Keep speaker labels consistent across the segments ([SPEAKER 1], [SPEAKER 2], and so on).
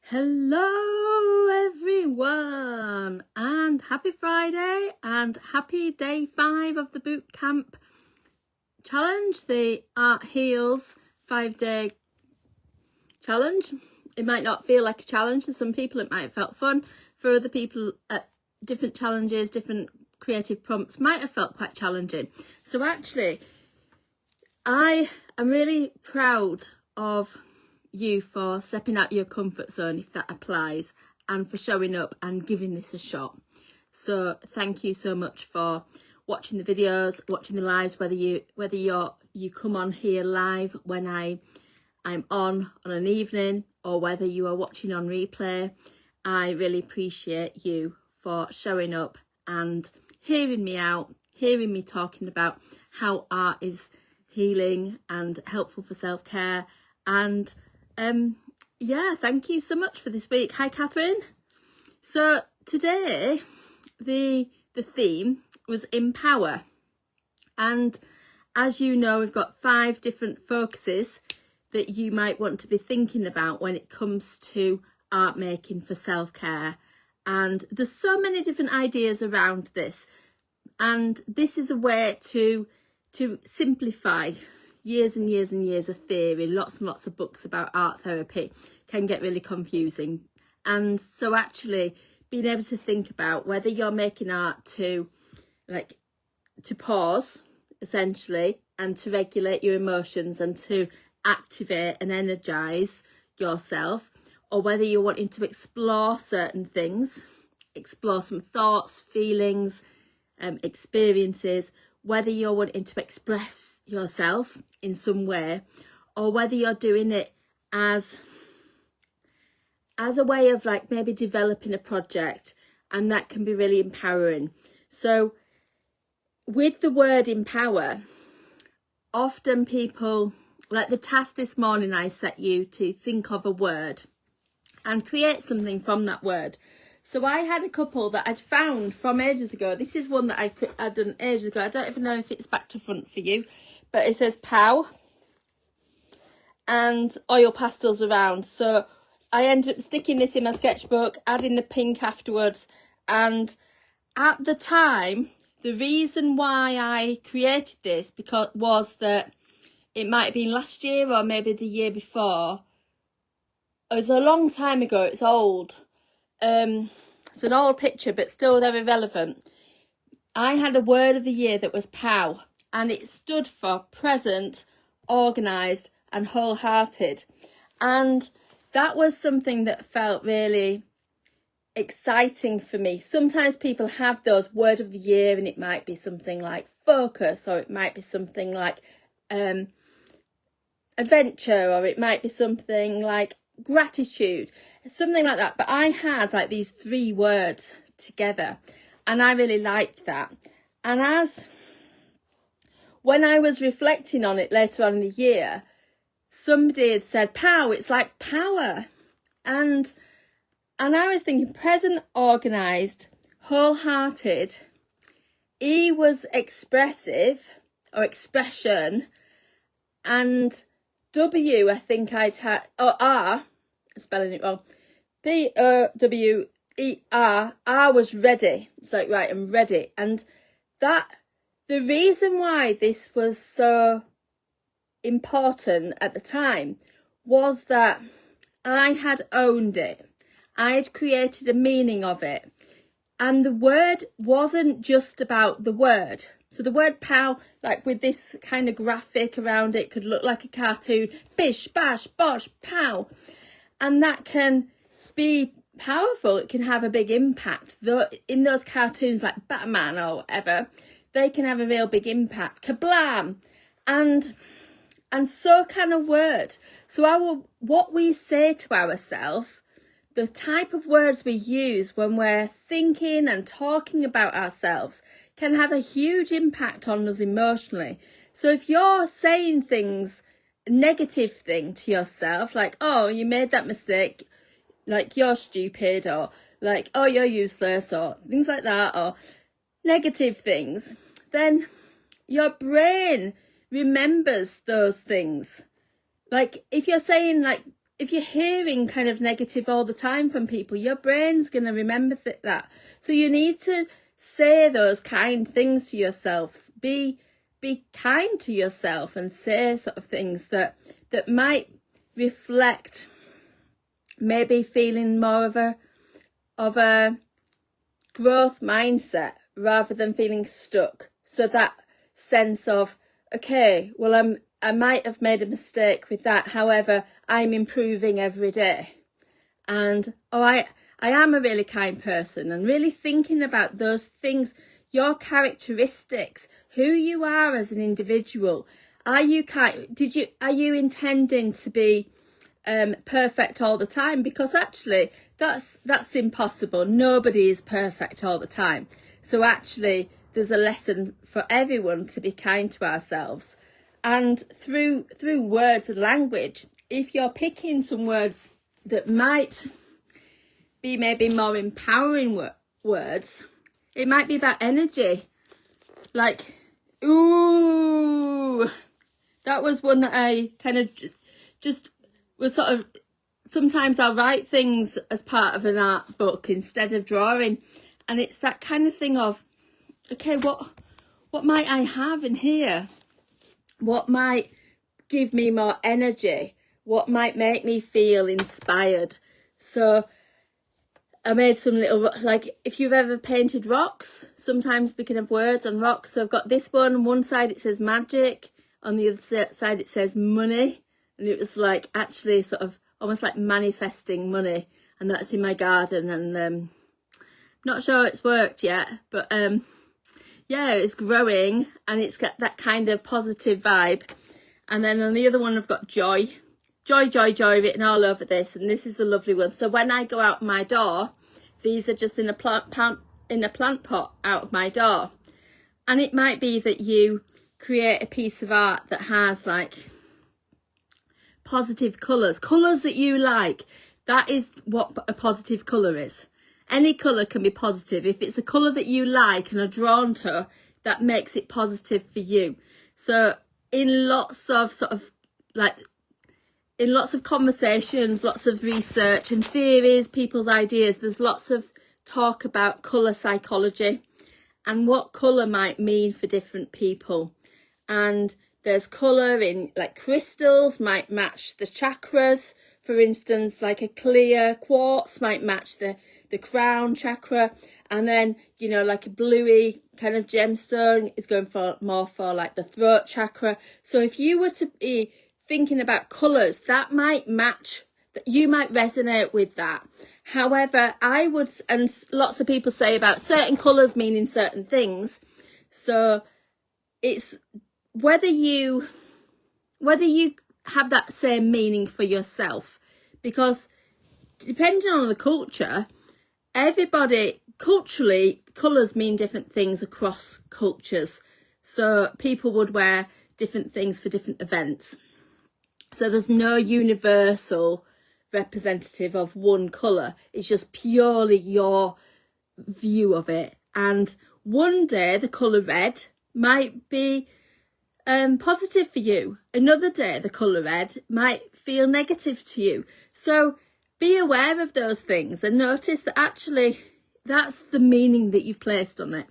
[SPEAKER 1] Hello everyone, and happy Friday and happy day 5 of the Bootcamp challenge, the Art Heals 5-day challenge. It might not feel like a challenge to some people, it might have felt fun. For other people, different challenges, different creative prompts might have felt quite challenging. So actually, I am really proud of you for stepping out your comfort zone, if that applies, and for showing up and giving this a shot. So thank you so much for watching the videos, watching the lives, whether you come on here live when I'm on an evening, or whether you are watching on replay. I really appreciate you for showing up and hearing me out, hearing me talking about how art is healing and helpful for self-care. And yeah, thank you so much for this week. Hi Catherine. So today the theme was empower, and as you know, we've got 5 different focuses that you might want to be thinking about when it comes to art making for self-care. And there's so many different ideas around this, and this is a way to simplify years and years and years of theory. Lots and lots of books about art therapy can get really confusing. And so actually being able to think about whether you're making art to pause essentially, and to regulate your emotions and to activate and energize yourself, or whether you're wanting to explore certain things, explore some thoughts, feelings, experiences, whether you're wanting to express yourself in some way, or whether you're doing it as a way of maybe developing a project, and that can be really empowering. So with the word empower, often people, like the task this morning, I set you to think of a word and create something from that word. So I had a couple that I'd found from ages ago. This is one that I'd done ages ago. I don't even know if it's back to front for you, but it says pow and oil pastels around. So I ended up sticking this in my sketchbook, adding the pink afterwards. And at the time, the reason why I created this was that it might have been last year or maybe the year before. It was a long time ago. It's old. It's an old picture, but still very relevant. I had a word of the year that was POW, and it stood for present, organised and wholehearted. And that was something that felt really exciting for me. Sometimes people have those word of the year, and it might be something like focus, or it might be something like adventure, or it might be something like gratitude, something like that. But I had these 3 words together, and I really liked that. And when I was reflecting on it later on in the year, somebody had said, pow, it's like power. And I was thinking present, organised, wholehearted. E was expressive or expression, and W, I think I'd had, or R, spelling it wrong, P-O-W-E-R, R was ready. It's like, right, I'm ready. And the reason why this was so important at the time was that I had owned it. I had created a meaning of it. And the word wasn't just about the word. So the word pow, with this kind of graphic around it, could look like a cartoon. Bish, bash, bosh, pow. And that can be powerful. It can have a big impact. Though in those cartoons like Batman or whatever, they can have a real big impact. Kablam! And so can a word. So what we say to ourselves, the type of words we use when we're thinking and talking about ourselves, can have a huge impact on us emotionally. So if you're saying things, negative thing to yourself, like, oh, you made that mistake, like you're stupid, or like, oh, you're useless, or things like that, or negative things, then your brain remembers those things. Like if you're saying if you're hearing kind of negative all the time from people, your brain's going to remember that. So you need to say those kind things to yourself. Be kind to yourself and say sort of things that might reflect maybe feeling more of a growth mindset rather than feeling stuck. So that sense of, okay, well, I might have made a mistake with that. However, I'm improving every day. And, I am a really kind person, and really thinking about those things, your characteristics, who you are as an individual. Are you kind? Are you intending to be perfect all the time? Because actually that's impossible. Nobody is perfect all the time. So actually there's a lesson for everyone to be kind to ourselves. And through words and language, if you're picking some words that might be maybe more empowering words, it might be about energy. Like, ooh, that was one that I kind of just was sort of, sometimes I'll write things as part of an art book instead of drawing. And it's that kind of thing of, okay, what might I have in here? What might give me more energy? What might make me feel inspired? So I made some little, like, if you've ever painted rocks, sometimes we can have words on rocks. So I've got this one. On one side it says magic. On the other side it says money. And it was like actually sort of almost like manifesting money. And that's in my garden. And not sure it's worked yet. But yeah, it's growing. And it's got that kind of positive vibe. And then on the other one I've got joy. Joy, joy, joy written all over this, and this is a lovely one. So when I go out my door, these are just in a plant pot out of my door. And it might be that you create a piece of art that has like positive colours that you like. That is what a positive colour is. Any colour can be positive. If it's a colour that you like and are drawn to, that makes it positive for you. So in lots of in lots of conversations, lots of research and theories, people's ideas, there's lots of talk about colour psychology and what colour might mean for different people. And there's colour in, like, crystals might match the chakras. For instance, like a clear quartz might match the crown chakra. And then, you know, like a bluey kind of gemstone is going for more for like the throat chakra. So if you were to be thinking about colours, that might match, that you might resonate with that. However, I would, and lots of people say about certain colours meaning certain things. So it's whether you have that same meaning for yourself, because depending on the culture, everybody culturally, colours mean different things across cultures. So people would wear different things for different events. So there's no universal representative of one colour. It's just purely your view of it. And one day the colour red might be positive for you. Another day the colour red might feel negative to you. So be aware of those things and notice that actually that's the meaning that you've placed on it.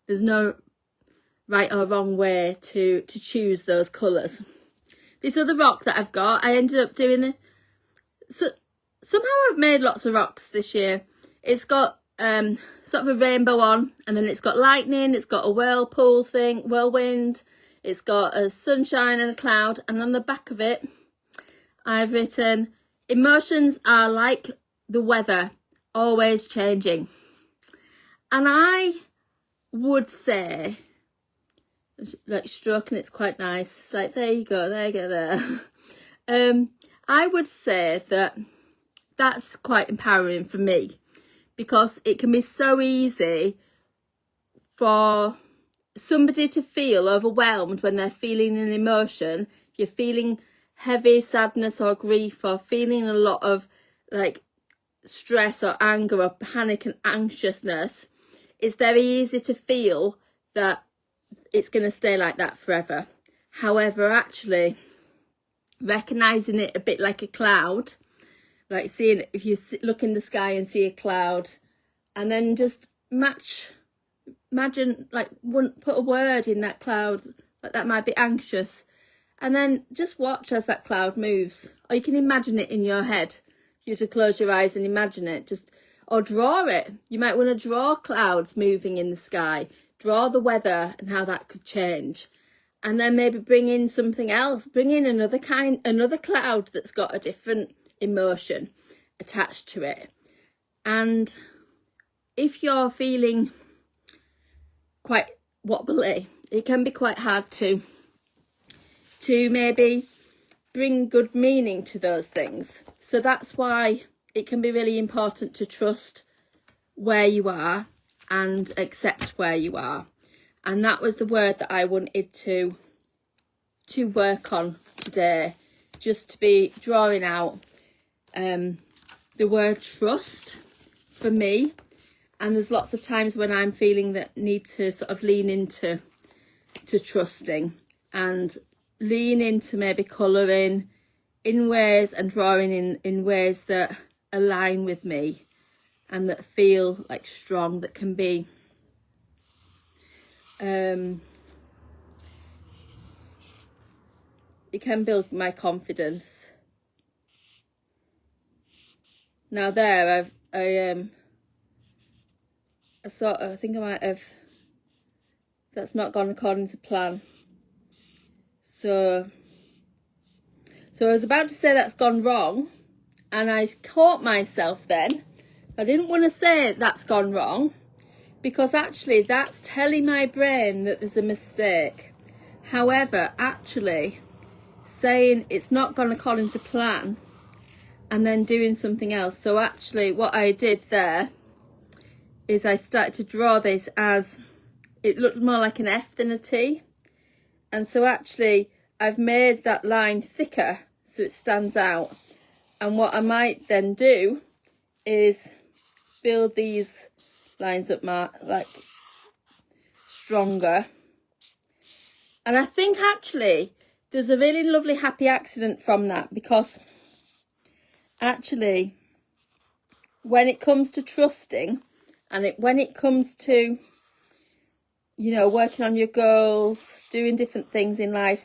[SPEAKER 1] There's no right or wrong way to choose those colours. This other rock that I've got, I ended up doing it. So somehow I've made lots of rocks this year. It's got sort of a rainbow on, and then it's got lightning, it's got a whirlwind, it's got a sunshine and a cloud, and on the back of it I've written, emotions are like the weather, always changing. And I would say, like stroking it's quite nice, it's like there you go there. I would say that that's quite empowering for me, because it can be so easy for somebody to feel overwhelmed when they're feeling an emotion. If you're feeling heavy sadness or grief, or feeling a lot of like stress or anger or panic and anxiousness, it's very easy to feel that it's going to stay like that forever. However, actually, recognising it a bit like a cloud like seeing, if you look in the sky and see a cloud, and then just imagine, like, put a word in that cloud, like that might be anxious, and then just watch as that cloud moves. Or you can imagine it in your head. You to close your eyes and imagine it, or draw it. You might want to draw clouds moving in the sky, draw the weather and how that could change, and then maybe bring in something else, bring in another cloud that's got a different emotion attached to it. And if you're feeling quite wobbly, it can be quite hard to maybe bring good meaning to those things. So that's why it can be really important to trust where you are and accept where you are. And that was the word that I wanted to work on today, just to be drawing out the word trust for me. And there's lots of times when I'm feeling that need to sort of lean into trusting, and lean into maybe colouring in ways and drawing in ways that align with me and that feel like strong, that can be it can build my confidence. Now there, I think I might have, that's not gone according to plan. So I was about to say that's gone wrong, and I caught myself then. I didn't want to say that's gone wrong, because actually that's telling my brain that there's a mistake. However, actually saying it's not gone according to plan and then doing something else. So actually what I did there is I started to draw this as, it looked more like an F than a T. And so actually I've made that line thicker so it stands out. And what I might then do is build these lines up like stronger. And I think actually there's a really lovely happy accident from that, because actually when it comes to trusting, and when it comes to, you know, working on your goals, doing different things in life,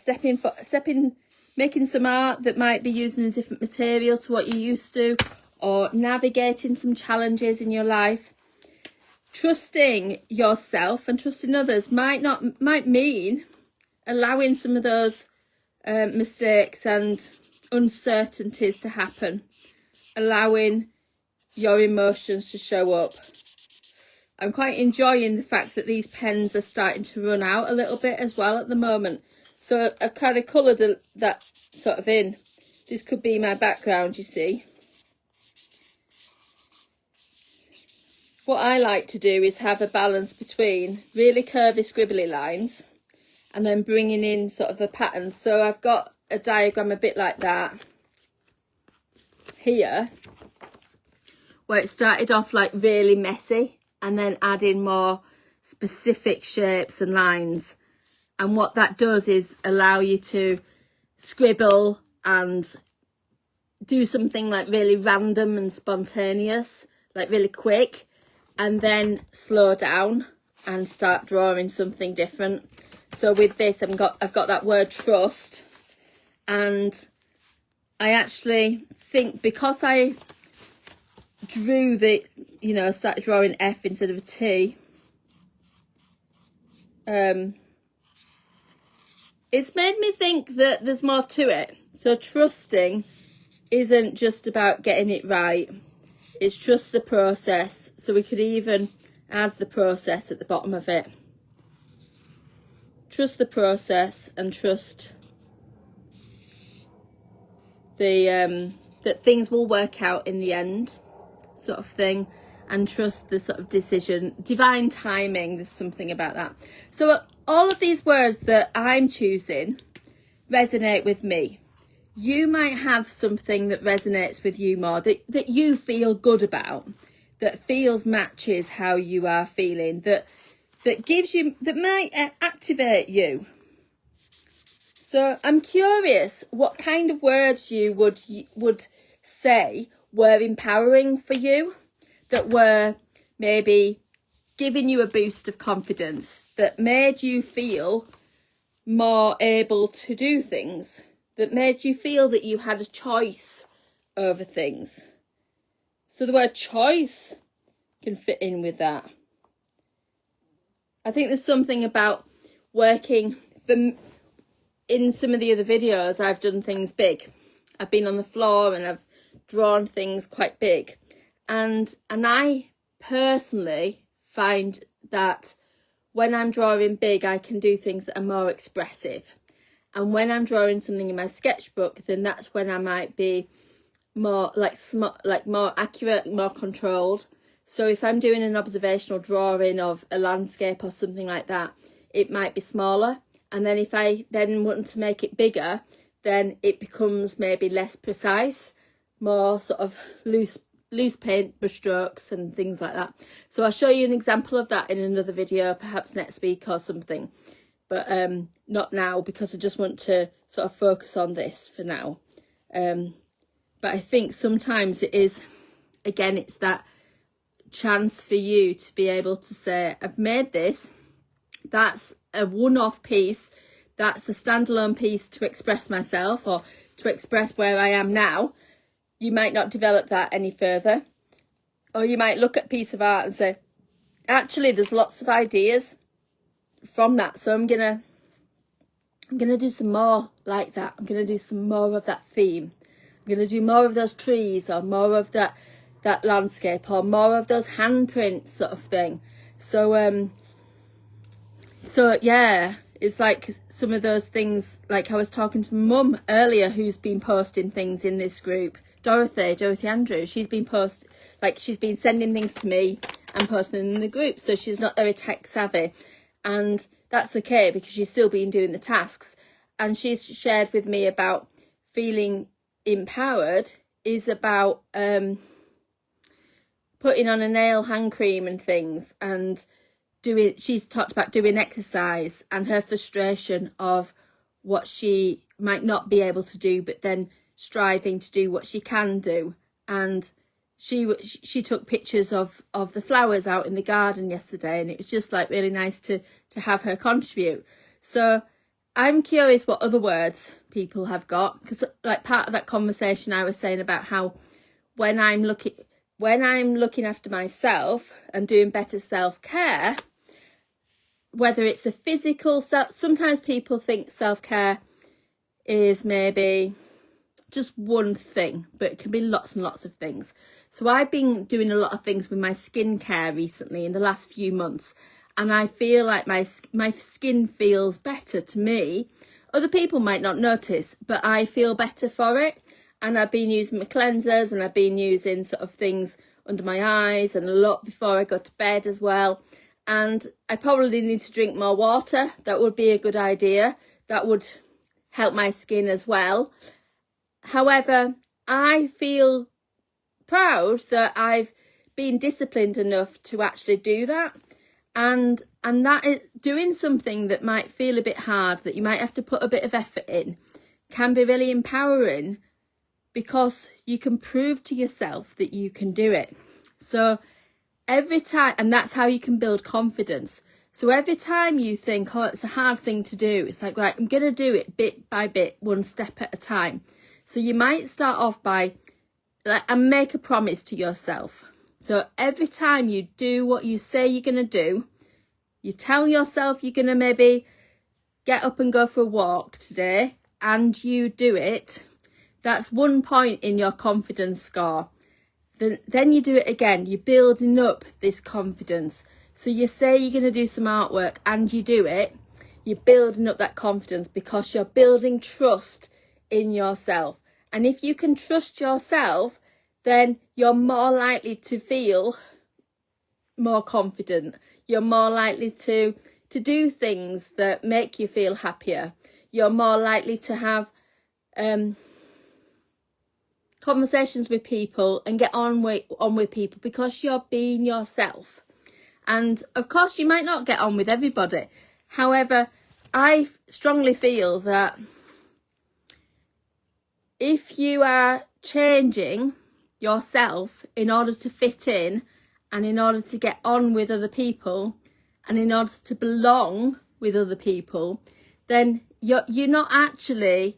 [SPEAKER 1] making some art that might be using a different material to what you used to, or navigating some challenges in your life, trusting yourself and trusting others might mean allowing some of those mistakes and uncertainties to happen, allowing your emotions to show up. I'm quite enjoying the fact that these pens are starting to run out a little bit as well at the moment. So I've kind of coloured that sort of in. This could be my background, you see. What I like to do is have a balance between really curvy scribbly lines and then bringing in sort of a pattern. So I've got a diagram a bit like that here, where it started off like really messy, and then add in more specific shapes and lines. And what that does is allow you to scribble and do something like really random and spontaneous, like really quick, and then slow down and start drawing something different. So with this, I've got that word trust, and I actually think because I drew started drawing F instead of a T, it's made me think that there's more to it. So trusting isn't just about getting it right, it's trust the process. So we could even add the process at the bottom of it. Trust the process and trust that things will work out in the end, sort of thing, and trust the sort of decision, divine timing. There's something about that. So all of these words that I'm choosing resonate with me. You might have something that resonates with you more, that you feel good about, that matches how you are feeling, that gives you, that might activate you. So I'm curious what kind of words you would say were empowering for you, that were maybe giving you a boost of confidence, that made you feel more able to do things, that made you feel that you had a choice over things. So the word choice can fit in with that. I think there's something about working in some of the other videos. I've done things big. I've been on the floor and I've drawn things quite big, and I personally find that when I'm drawing big, I can do things that are more expressive, and when I'm drawing something in my sketchbook, then that's when I might be more more accurate, more controlled. So if I'm doing an observational drawing of a landscape or something like that, it might be smaller, and then if I then want to make it bigger, then it becomes maybe less precise, more sort of loose paint brush strokes and things like that. So I'll show you an example of that in another video, perhaps next week or something, but not now, because I just want to sort of focus on this for now. But I think sometimes it is, again, it's that chance for you to be able to say, I've made this, that's a one-off piece, that's a standalone piece to express myself or to express where I am now. You might not develop that any further, or you might look at a piece of art and say, actually there's lots of ideas from that, so I'm gonna do some more like that. I'm gonna do some more of that theme. I'm gonna do more of those trees, or more of that landscape, or more of those handprints, sort of thing. So yeah, it's like some of those things, like I was talking to Mum earlier, who's been posting things in this group, Dorothy Andrews. She's been sending things to me and posting them in the group, so she's not very tech savvy, and that's okay because she's still been doing the tasks. And she's shared with me about feeling empowered is about putting on a nail hand cream and things, and she's talked about doing exercise and her frustration of what she might not be able to do, but then striving to do what she can do. And she took pictures of the flowers out in the garden yesterday, and it was just like really nice to have her contribute. So I'm curious what other words people have got, because like part of that conversation I was saying about how when I'm looking after myself and doing better self-care, whether it's a physical sometimes people think self-care is maybe just one thing, but it can be lots and lots of things. So I've been doing a lot of things with my skincare recently in the last few months, and I feel like my skin feels better to me. Other people might not notice, but I feel better for it. And I've been using my cleansers, and I've been using sort of things under my eyes and a lot before I go to bed as well. And I probably need to drink more water. That would be a good idea. That would help my skin as well. However, I feel proud that I've been disciplined enough to actually do that. And that is doing something that might feel a bit hard, that you might have to put a bit of effort in, can be really empowering, because you can prove to yourself that you can do it. So every time, and that's how you can build confidence. So every time you think, oh, it's a hard thing to do, it's like, right, I'm going to do it bit by bit, one step at a time. So you might start off by, and make a promise to yourself. So every time you do what you say you're going to do, you tell yourself you're going to maybe get up and go for a walk today, and you do it, that's 1 point in your confidence score. Then you do it again. You're building up this confidence. So you say you're going to do some artwork and you do it. You're building up that confidence because you're building trust in yourself. And if you can trust yourself, then you're more likely to feel more confident. You're more likely to do things that make you feel happier. You're more likely to have conversations with people and get on with people because you're being yourself. And of course you might not get on with everybody. However, I strongly feel that if you are changing yourself in order to fit in and in order to get on with other people and in order to belong with other people, then you're not actually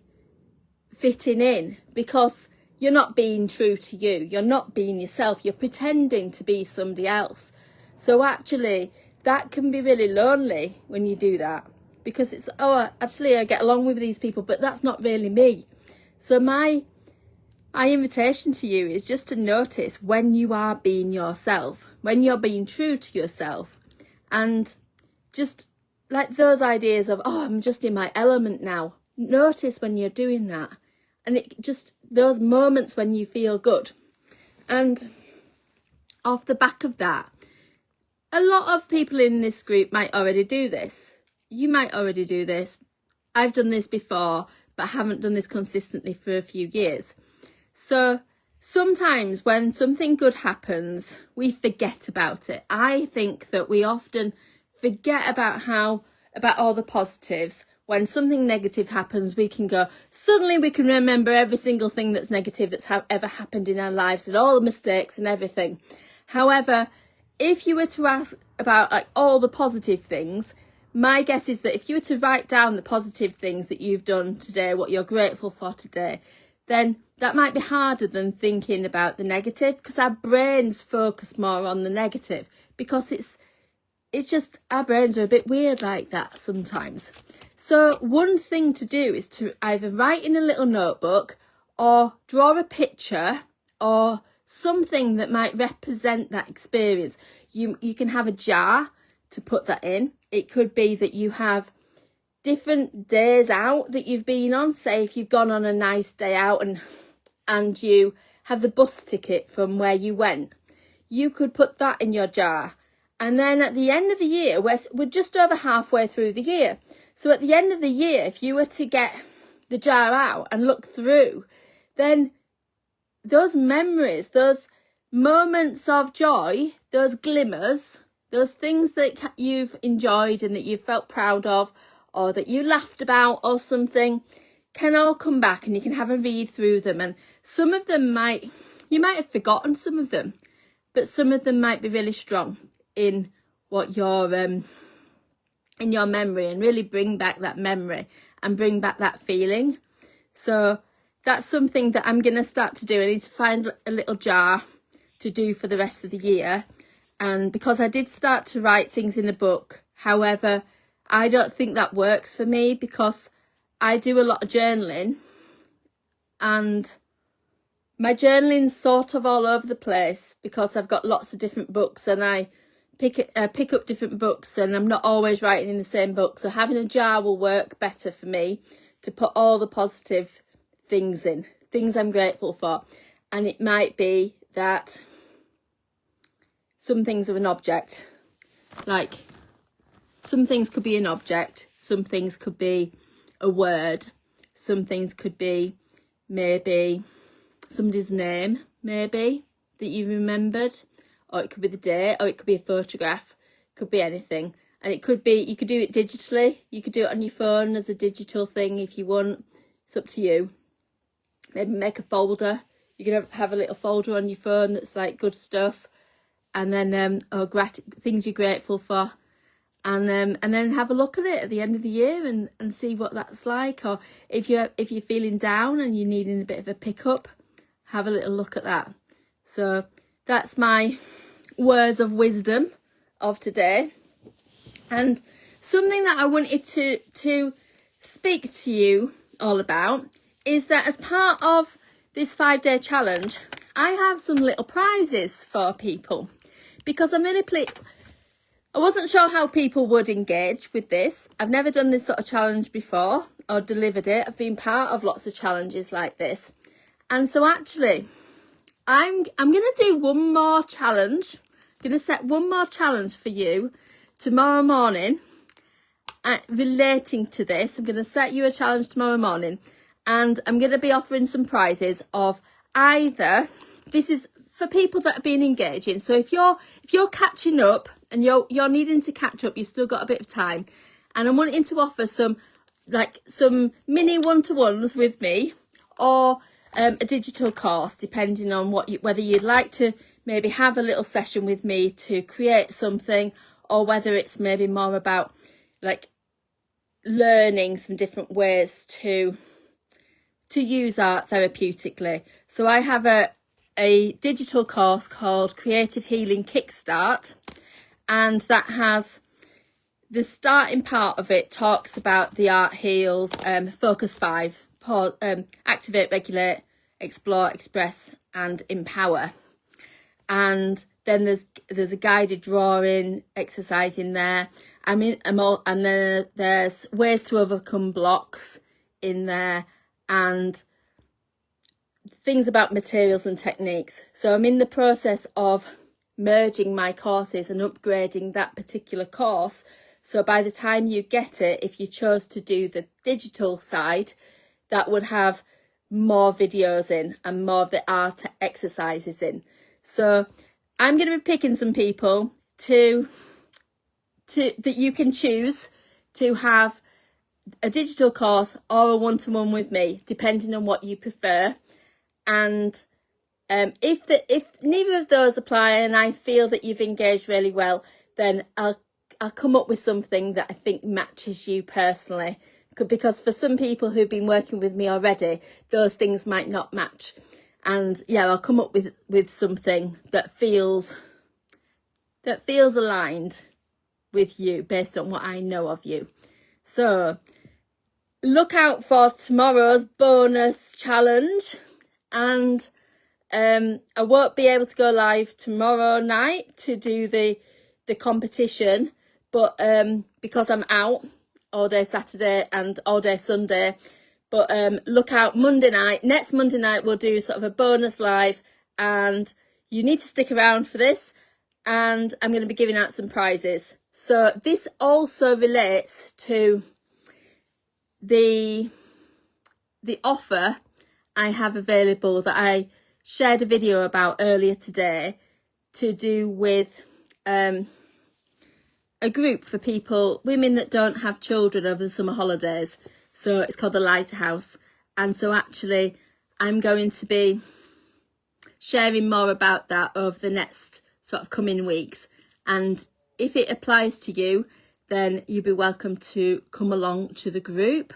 [SPEAKER 1] fitting in, because you're not being true to you. You're not being yourself. You're pretending to be somebody else. So actually, that can be really lonely when you do that, because it's, oh, actually I get along with these people, but that's not really me. So my invitation to you is just to notice when you are being yourself, when you're being true to yourself, and just like those ideas of, oh, I'm just in my element now. Notice when you're doing that, and it just those moments when you feel good. And off the back of that, a lot of people in this group might already do this. You might already do this. I've done this before, but haven't done this consistently for a few years. So sometimes when something good happens, we forget about it. I think that we often forget about all the positives. When something negative happens, we can go, suddenly we can remember every single thing that's negative that's ever happened in our lives and all the mistakes and everything. However, if you were to ask about like all the positive things, my guess is that if you were to write down the positive things that you've done today, what you're grateful for today, then that might be harder than thinking about the negative, because our brains focus more on the negative, because it's just our brains are a bit weird like that sometimes. So one thing to do is to either write in a little notebook or draw a picture or something that might represent that experience. You can have a jar to put that in. It could be that you have different days out that you've been on. Say if you've gone on a nice day out and you have the bus ticket from where you went, you could put that in your jar. And then at the end of the year, we're just over halfway through the year. So at the end of the year, if you were to get the jar out and look through, then those memories, those moments of joy, those glimmers, those things that you've enjoyed and that you felt proud of, or that you laughed about or something, can all come back, and you can have a read through them. And some of them you might have forgotten some of them, but some of them might be really strong in what you're in your memory, and really bring back that memory and bring back that feeling. So that's something that I'm going to start to do. I need to find a little jar to do for the rest of the year. And because I did start to write things in a book, however, I don't think that works for me, because I do a lot of journaling, and my journaling's sort of all over the place because I've got lots of different books, and I pick up different books, and I'm not always writing in the same book. So having a jar will work better for me to put all the positive things in, things I'm grateful for. And it might be that some things are an object, like some things could be an object, some things could be a word, some things could be maybe somebody's name, maybe, that you remembered, or it could be the date, or it could be a photograph, it could be anything. And it could be, you could do it digitally, you could do it on your phone as a digital thing if you want. It's up to you. Maybe make a folder. You can have a little folder on your phone that's like good stuff, and then things you're grateful for, and then have a look at it at the end of the year and see what that's like. Or if you're feeling down and you're needing a bit of a pickup, have a little look at that. So that's my words of wisdom of today. And something that I wanted to speak to you all about is that as part of this 5-day challenge, I have some little prizes for people, because I'm really pleased. I wasn't sure how people would engage with this. I've never done this sort of challenge before or delivered it. I've been part of lots of challenges like this. And so actually, I'm going to do one more challenge. I'm going to set one more challenge for you tomorrow morning relating to this. I'm going to set you a challenge tomorrow morning, and I'm going to be offering some prizes of either, this is for people that have been engaging. So if you're catching up and you're needing to catch up, you've still got a bit of time, and I'm wanting to offer some mini one-to-ones with me, or a digital course, depending on whether you'd like to maybe have a little session with me to create something, or whether it's maybe more about like learning some different ways to use art therapeutically. So I have a digital course called Creative Healing Kickstart, and that has the starting part of it talks about the art heals, focus 5, activate, regulate, explore, express and empower. And then there's a guided drawing exercise in there. And then there's ways to overcome blocks in there, and things about materials and techniques. So I'm in the process of merging my courses and upgrading that particular course. So by the time you get it, if you chose to do the digital side, that would have more videos in and more of the art exercises in. So I'm going to be picking some people that you can choose to have a digital course or a one-to-one with me, depending on what you prefer. And if neither of those apply and I feel that you've engaged really well, then I'll come up with something that I think matches you personally. Because for some people who've been working with me already, those things might not match. And yeah, I'll come up with something that feels aligned with you based on what I know of you. So look out for tomorrow's bonus challenge. And I won't be able to go live tomorrow night to do the competition, but because I'm out all day Saturday and all day Sunday. But look out Monday night. Next Monday night we'll do sort of a bonus live, and you need to stick around for this, and I'm going to be giving out some prizes. So this also relates to the offer I have available that I shared a video about earlier today, to do with a group for women that don't have children over the summer holidays. So it's called the Lighthouse. And so actually I'm going to be sharing more about that over the next sort of coming weeks. And if it applies to you, then you'll be welcome to come along to the group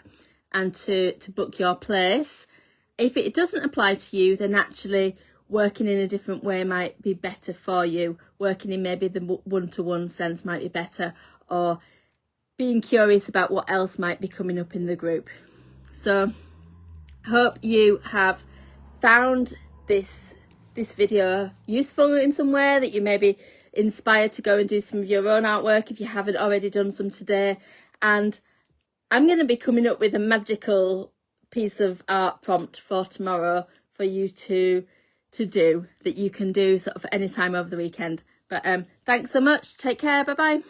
[SPEAKER 1] and to book your place. If it doesn't apply to you, then actually working in a different way might be better for you. Working in maybe the one-to-one sense might be better, or being curious about what else might be coming up in the group. So hope you have found this video useful in some way, that you may be inspired to go and do some of your own artwork if you haven't already done some today. And I'm going to be coming up with a magical piece of art prompt for tomorrow for you to do, that you can do sort of any time over the weekend. But thanks so much. Take care. Bye bye.